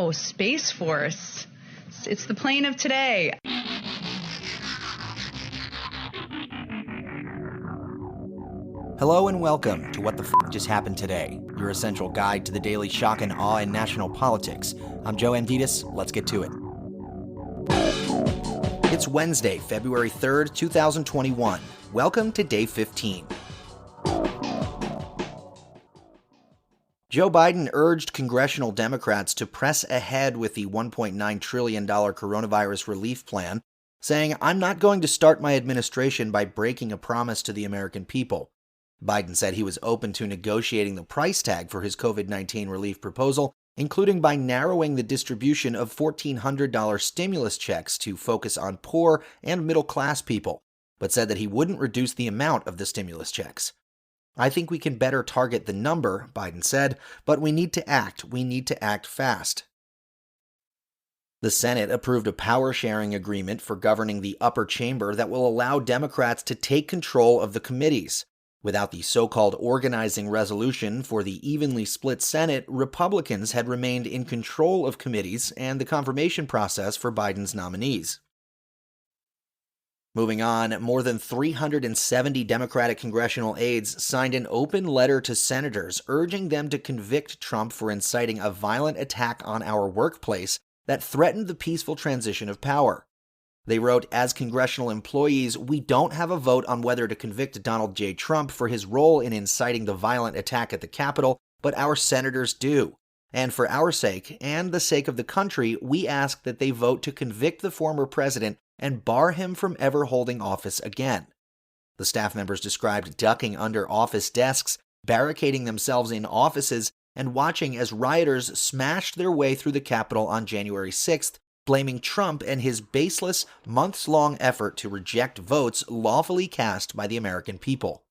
Wow, Space Force. It's the plane of today. Hello and welcome to What the F*** Just Happened Today, your essential guide to the daily shock and awe in national politics. I'm Joe Amditis. Let's get to it. It's Wednesday, February 3rd, 2021. Welcome to Day 15. Joe Biden urged congressional Democrats to press ahead with the $1.9 trillion coronavirus relief plan, saying, "I'm not going to start my administration by breaking a promise to the American people." Biden said he was open to negotiating the price tag for his COVID-19 relief proposal, including by narrowing the distribution of $1,400 stimulus checks to focus on poor and middle-class people, but said that he wouldn't reduce the amount of the stimulus checks. "I think we can better target the number," Biden said, "but we need to act. We need to act fast." The Senate approved a power-sharing agreement for governing the upper chamber that will allow Democrats to take control of the committees. Without the so-called organizing resolution for the evenly split Senate, Republicans had remained in control of committees and the confirmation process for Biden's nominees. Moving on, more than 370 Democratic congressional aides signed an open letter to senators urging them to convict Trump for inciting a violent attack on our workplace that threatened the peaceful transition of power. They wrote, "As congressional employees, we don't have a vote on whether to convict Donald J. Trump for his role in inciting the violent attack at the Capitol, but our senators do. And for our sake, and the sake of the country, we ask that they vote to convict the former president and bar him from ever holding office again." The staff members described ducking under office desks, barricading themselves in offices, and watching as rioters smashed their way through the Capitol on January 6th, blaming Trump and his baseless, months-long effort to reject votes lawfully cast by the American people.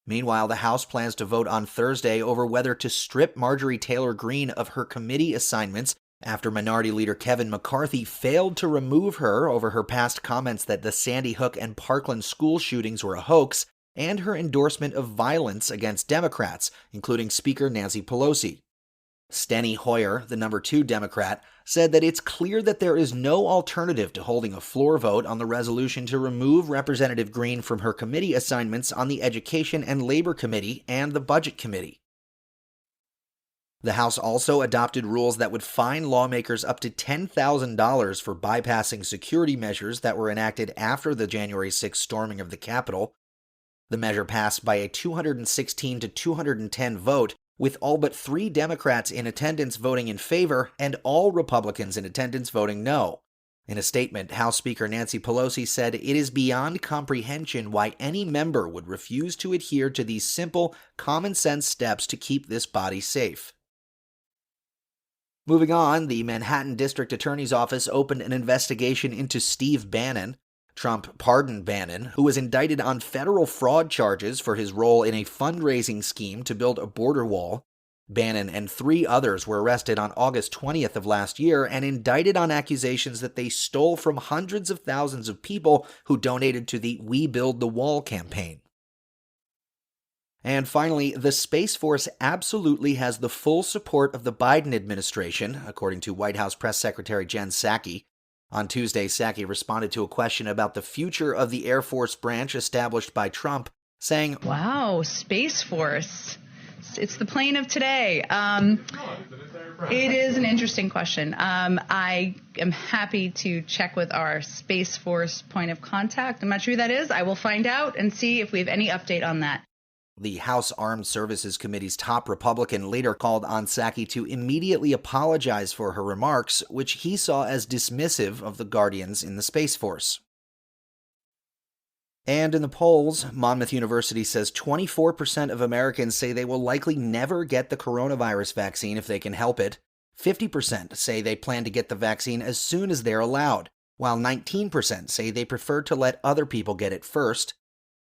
Meanwhile, the House plans to vote on Thursday over whether to strip Marjorie Taylor Greene of her committee assignments after Minority Leader Kevin McCarthy failed to remove her over her past comments that the Sandy Hook and Parkland school shootings were a hoax, and her endorsement of violence against Democrats, including Speaker Nancy Pelosi. Steny Hoyer, the number 2 Democrat, said that it's clear that there is no alternative to holding a floor vote on the resolution to remove Representative Greene from her committee assignments on the Education and Labor Committee and the Budget Committee. The House also adopted rules that would fine lawmakers up to $10,000 for bypassing security measures that were enacted after the January 6th storming of the Capitol. The measure passed by a 216 to 210 vote, with all but 3 Democrats in attendance voting in favor and all Republicans in attendance voting no. In a statement, House Speaker Nancy Pelosi said, "It is beyond comprehension why any member would refuse to adhere to these simple, common-sense steps to keep this body safe." Moving on, the Manhattan District Attorney's Office opened an investigation into Steve Bannon. Trump pardoned Bannon, who was indicted on federal fraud charges for his role in a fundraising scheme to build a border wall. Bannon and 3 others were arrested on August 20th of last year and indicted on accusations that they stole from hundreds of thousands of people who donated to the We Build the Wall campaign. And finally, the Space Force absolutely has the full support of the Biden administration, according to White House Press Secretary Jen Psaki. On Tuesday, Psaki responded to a question about the future of the Air Force branch established by Trump, saying, Wow, Space Force. It's the plane of today. It is an interesting question. I am happy to check with our Space Force point of contact. I'm not sure who that is. I will find out and see if we have any update on that. The House Armed Services Committee's top Republican later called on Psaki to immediately apologize for her remarks, which he saw as dismissive of the Guardians in the Space Force. And in the polls, Monmouth University says 24% of Americans say they will likely never get the coronavirus vaccine if they can help it. 50% say they plan to get the vaccine as soon as they're allowed, while 19% say they prefer to let other people get it first.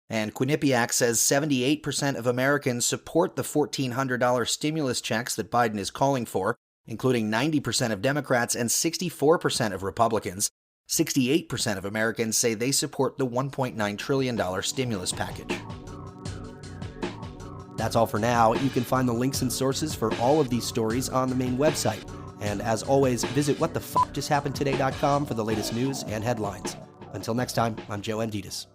And Quinnipiac says 78% of Americans support the $1,400 stimulus checks that Biden is calling for, including 90% of Democrats and 64% of Republicans. 68% of Americans say they support the $1.9 trillion stimulus package. That's all for now. You can find the links and sources for all of these stories on the main website. And as always, visit whatthefjusthappenedtoday.com for the latest news and headlines. Until next time, I'm Joe Anditas.